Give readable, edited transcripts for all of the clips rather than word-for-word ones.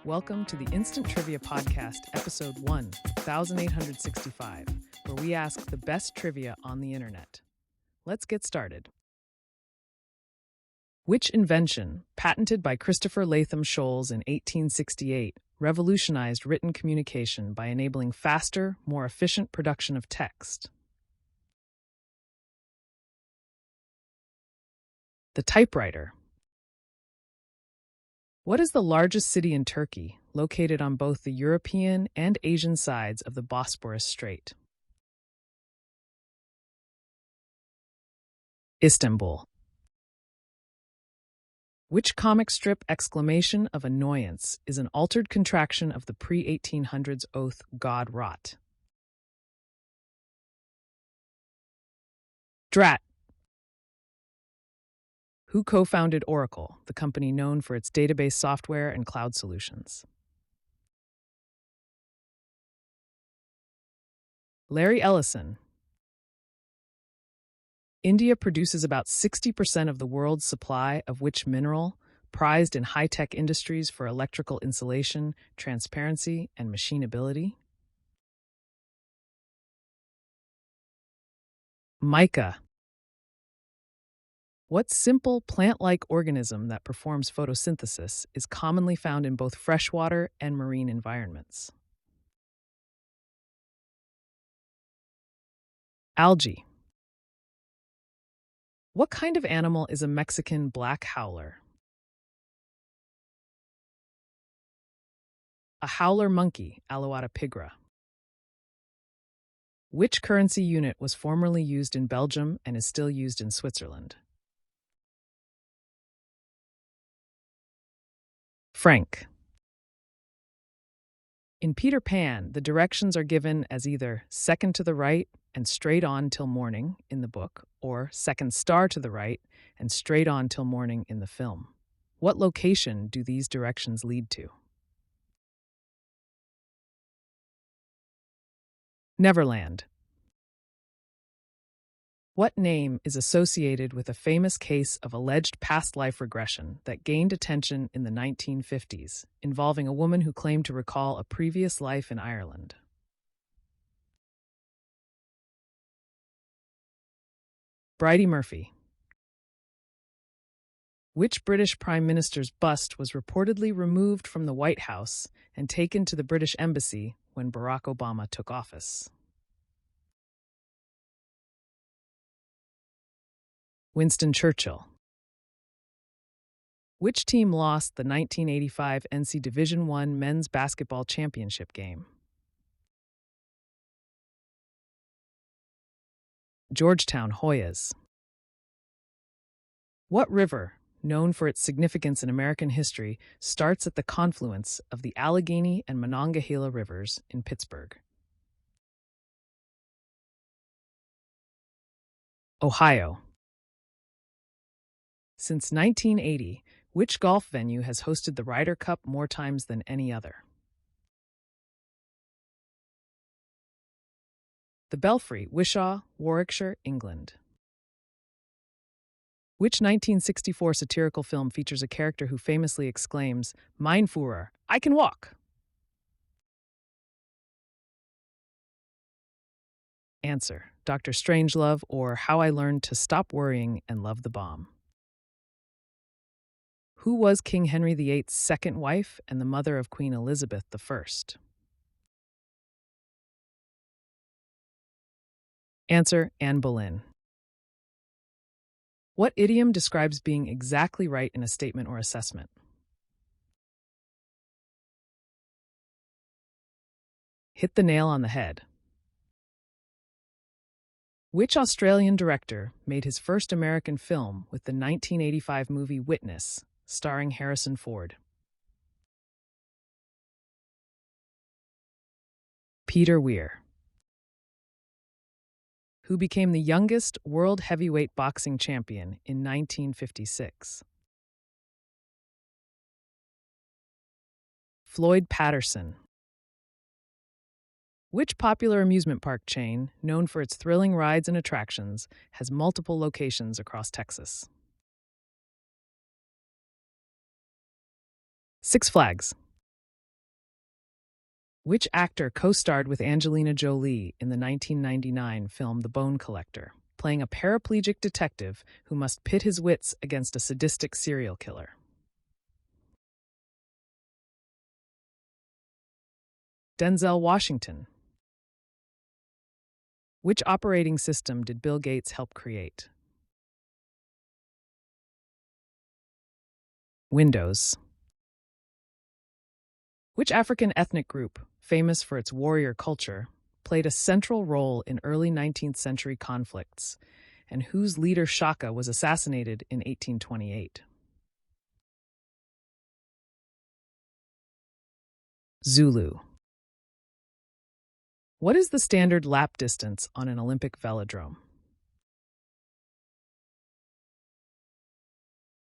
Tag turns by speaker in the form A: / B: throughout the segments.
A: Welcome to the Instant Trivia Podcast, Episode 1, 1865, where we ask the best trivia on the internet. Let's get started. Which invention, patented by Christopher Latham Scholes in 1868, revolutionized written communication by enabling faster, more efficient production of text? The typewriter. What is the largest city in Turkey, located on both the European and Asian sides of the Bosporus Strait? Istanbul. Which comic strip exclamation of annoyance is an altered contraction of the pre-1800s oath God rot? Drat. Who co-founded Oracle, the company known for its database software and cloud solutions? Larry Ellison. India produces about 60% of the world's supply of which mineral, prized in high-tech industries for electrical insulation, transparency, and machinability? Mica. What simple plant-like organism that performs photosynthesis is commonly found in both freshwater and marine environments? Algae. What kind of animal is a Mexican black howler? A howler monkey, Alouatta pigra. Which currency unit was formerly used in Belgium and is still used in Switzerland? Franc. In Peter Pan, the directions are given as either second to the right and straight on till morning in the book, or second star to the right and straight on till morning in the film. What location do these directions lead to? Neverland. What name is associated with a famous case of alleged past life regression that gained attention in the 1950s, involving a woman who claimed to recall a previous life in Ireland? Bridey Murphy. Which British Prime Minister's bust was reportedly removed from the White House and taken to the British Embassy when Barack Obama took office? Winston Churchill. Which team lost the 1985 NC Division I Men's Basketball Championship game? Georgetown Hoyas. What river, known for its significance in American history, starts at the confluence of the Allegheny and Monongahela rivers in Pittsburgh? Ohio. Since 1980, which golf venue has hosted the Ryder Cup more times than any other? The Belfry, Wishaw, Warwickshire, England. Which 1964 satirical film features a character who famously exclaims, "Mein Führer, I can walk"? Answer: Dr. Strangelove, or How I Learned to Stop Worrying and Love the Bomb. Who was King Henry VIII's second wife and the mother of Queen Elizabeth I? Answer: Anne Boleyn. What idiom describes being exactly right in a statement or assessment? Hit the nail on the head. Which Australian director made his first American film with the 1985 movie Witness, starring Harrison Ford? Peter Weir. Who became the youngest world heavyweight boxing champion in 1956? Floyd Patterson. Which popular amusement park chain, known for its thrilling rides and attractions, has multiple locations across Texas? Six Flags. Which actor co-starred with Angelina Jolie in the 1999 film The Bone Collector, playing a paraplegic detective who must pit his wits against a sadistic serial killer? Denzel Washington. Which operating system did Bill Gates help create? Windows. Which African ethnic group, famous for its warrior culture, played a central role in early 19th century conflicts, and whose leader Shaka was assassinated in 1828? Zulu. What is the standard lap distance on an Olympic velodrome?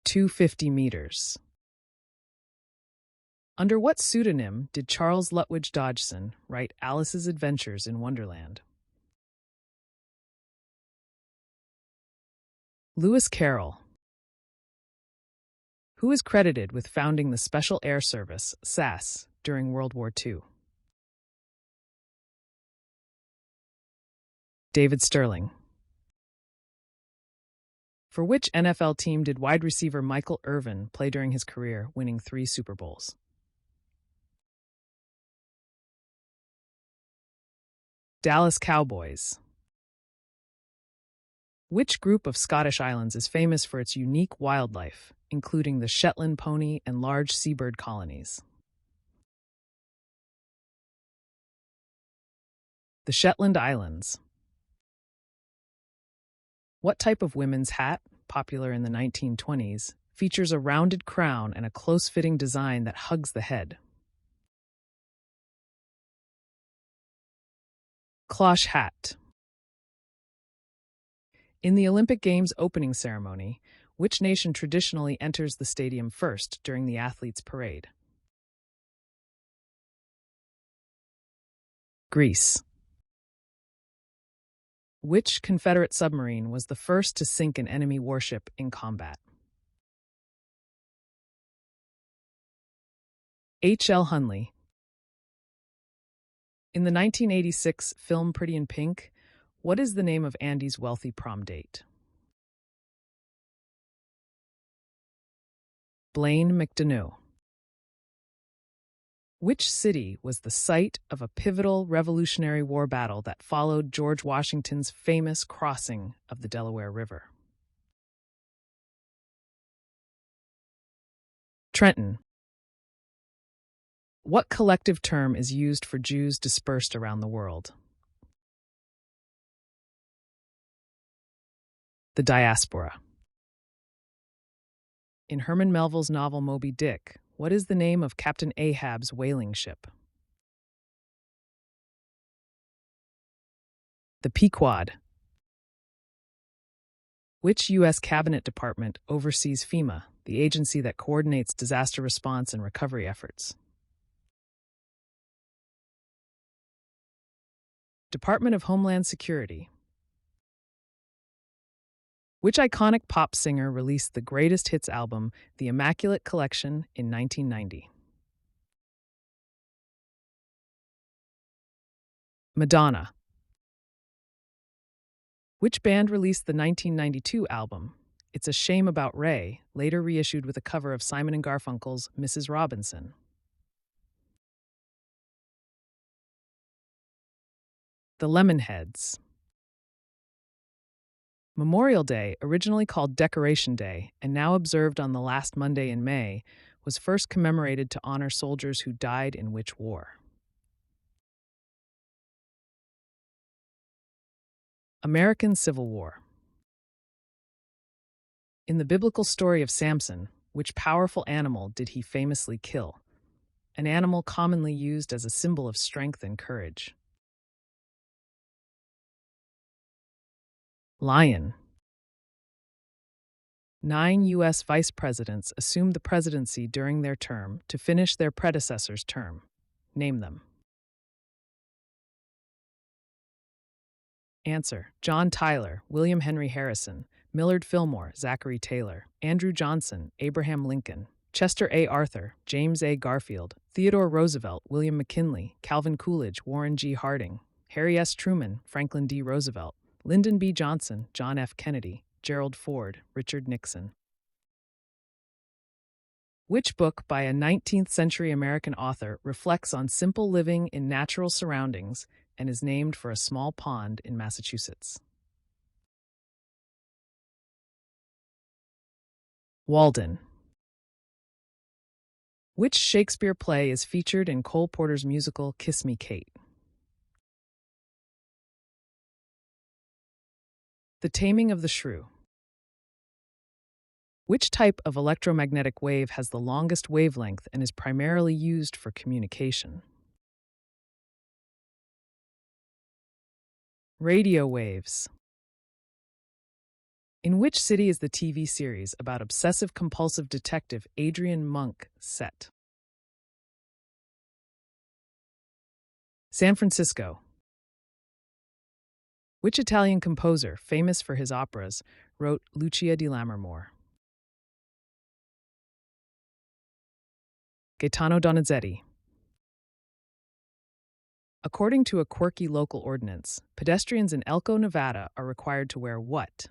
A: 250 meters. Under what pseudonym did Charles Lutwidge Dodgson write Alice's Adventures in Wonderland? Lewis Carroll. Who is credited with founding the Special Air Service, SAS, during World War II? David Sterling. For which NFL team did wide receiver Michael Irvin play during his career, winning 3 Super Bowls? Dallas Cowboys. Which group of Scottish islands is famous for its unique wildlife, including the Shetland pony and large seabird colonies? The Shetland Islands. What type of women's hat, popular in the 1920s, features a rounded crown and a close-fitting design that hugs the head? Cloche hat. In the Olympic Games opening ceremony, which nation traditionally enters the stadium first during the athletes' parade? Greece. Which Confederate submarine was the first to sink an enemy warship in combat? H.L. Hunley. In the 1986 film Pretty in Pink, what is the name of Andy's wealthy prom date? Blaine McDonough. Which city was the site of a pivotal Revolutionary War battle that followed George Washington's famous crossing of the Delaware River? Trenton. What collective term is used for Jews dispersed around the world? The diaspora. In Herman Melville's novel Moby Dick, what is the name of Captain Ahab's whaling ship? The Pequod. Which U.S. Cabinet Department oversees FEMA, the agency that coordinates disaster response and recovery efforts? Department of Homeland Security. Which iconic pop singer released the greatest hits album, The Immaculate Collection, in 1990? Madonna. Which band released the 1992 album, It's a Shame About Ray, later reissued with a cover of Simon & Garfunkel's Mrs. Robinson? The Lemonheads. Memorial Day, originally called Decoration Day and now observed on the last Monday in May, was first commemorated to honor soldiers who died in which war? American Civil War. In the biblical story of Samson, which powerful animal did he famously kill? An animal commonly used as a symbol of strength and courage. Lion. 9 U.S. vice presidents assumed the presidency during their term to finish their predecessor's term. Name them. Answer: John Tyler, William Henry Harrison, Millard Fillmore, Zachary Taylor, Andrew Johnson, Abraham Lincoln. Chester A. Arthur, James A. Garfield, Theodore Roosevelt, William McKinley, Calvin Coolidge, Warren G. Harding, Harry S. Truman, Franklin D. Roosevelt, Lyndon B. Johnson, John F. Kennedy, Gerald Ford, Richard Nixon. Which book by a 19th century American author reflects on simple living in natural surroundings and is named for a small pond in Massachusetts? Walden. Which Shakespeare play is featured in Cole Porter's musical Kiss Me, Kate? The Taming of the Shrew. Which type of electromagnetic wave has the longest wavelength and is primarily used for communication? Radio waves. In which city is the TV series about obsessive-compulsive detective Adrian Monk set? San Francisco. Which Italian composer, famous for his operas, wrote Lucia di Lammermoor? Gaetano Donizetti. According to a quirky local ordinance, pedestrians in Elko, Nevada are required to wear what?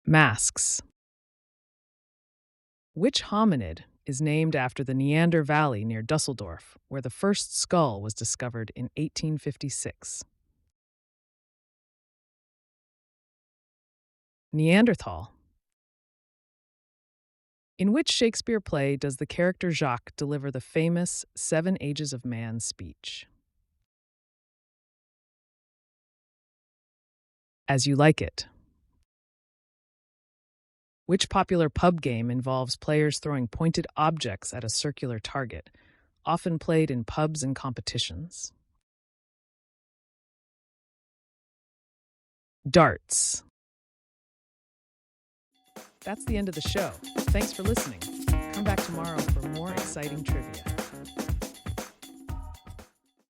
A: Masks. Which hominid is named after the Neander Valley near Dusseldorf, where the first skull was discovered in 1856? Neanderthal. In which Shakespeare play does the character Jacques deliver the famous 7 Ages of Man speech? As You Like It. Which popular pub game involves players throwing pointed objects at a circular target, often played in pubs and competitions? Darts. That's the end of the show. Thanks for listening. Come back tomorrow for more exciting trivia.